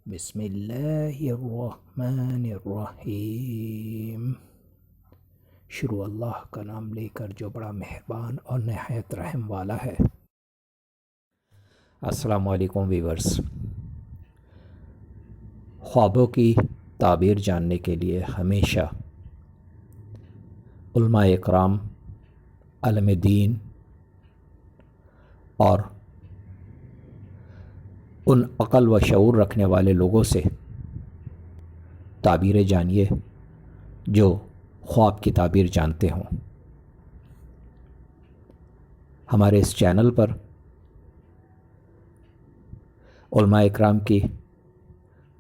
بسم اللہ الرحمن الرحیم۔ شروع اللہ کا نام لے کر جو بڑا مہربان اور نہایت رحم والا ہے۔ السلام علیکم ویورز۔ خوابوں کی تعبیر جاننے کے لیے ہمیشہ علماء اکرام، عالم دین اور ان عقل و شعور رکھنے والے لوگوں سے تعبیریں جانیے جو خواب کی تعبیر جانتے ہوں۔ ہمارے اس چینل پر علماء اکرام کی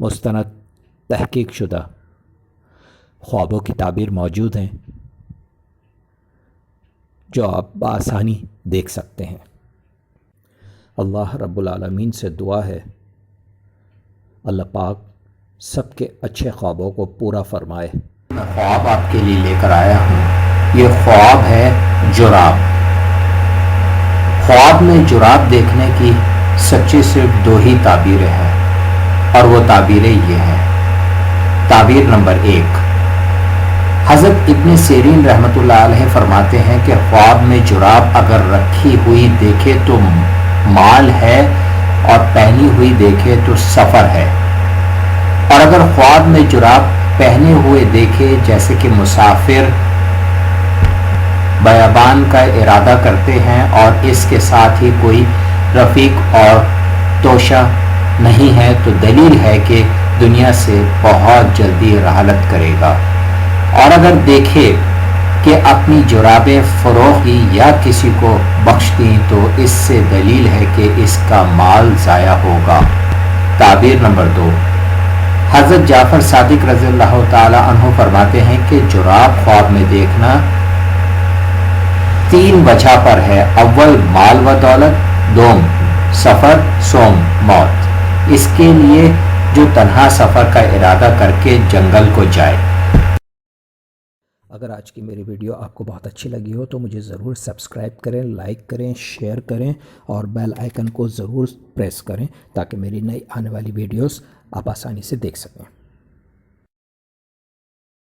مستند تحقیق شدہ خوابوں کی تعبیر موجود ہیں جو آپ بآسانی دیکھ سکتے ہیں۔ اللہ رب العالمین سے دعا ہے اللہ پاک سب کے اچھے خوابوں کو پورا فرمائے۔ میں خواب آپ کے لیے لے کر آیا ہوں۔ یہ خواب ہے جراب۔ خواب میں جراب دیکھنے کی سچی صرف دو ہی تعبیریں ہیں، اور وہ تعبیریں یہ ہیں۔ تعبیر نمبر 1، حضرت ابن سیرین رحمۃ اللہ علیہ فرماتے ہیں کہ خواب میں جراب اگر رکھی ہوئی دیکھے تو مال ہے، اور پہنی ہوئی دیکھے تو سفر ہے، اور اگر خواب میں جراب پہنے ہوئے دیکھے جیسے کہ مسافر بیابان کا ارادہ کرتے ہیں اور اس کے ساتھ ہی کوئی رفیق اور توشہ نہیں ہے، تو دلیل ہے کہ دنیا سے بہت جلدی رحلت کرے گا۔ اور اگر دیکھے کہ اپنی جرابیں فروخت کی یا کسی کو بخش دیں تو اس سے دلیل ہے کہ اس کا مال ضائع ہوگا۔ تعبیر نمبر 2، حضرت جعفر صادق رضی اللہ تعالی عنہ فرماتے ہیں کہ جراب خواب میں دیکھنا 3 وجہ پر ہے۔ اول مال و دولت، دوم سفر، سوم موت، اس کے لیے جو تنہا سفر کا ارادہ کر کے جنگل کو جائے۔ اگر آج کی میری ویڈیو آپ کو بہت اچھی لگی ہو تو مجھے ضرور سبسکرائب کریں، لائک کریں، شیئر کریں اور بیل آئیکن کو ضرور پریس کریں تاکہ میری نئی آنے والی ویڈیوز آپ آسانی سے دیکھ سکیں۔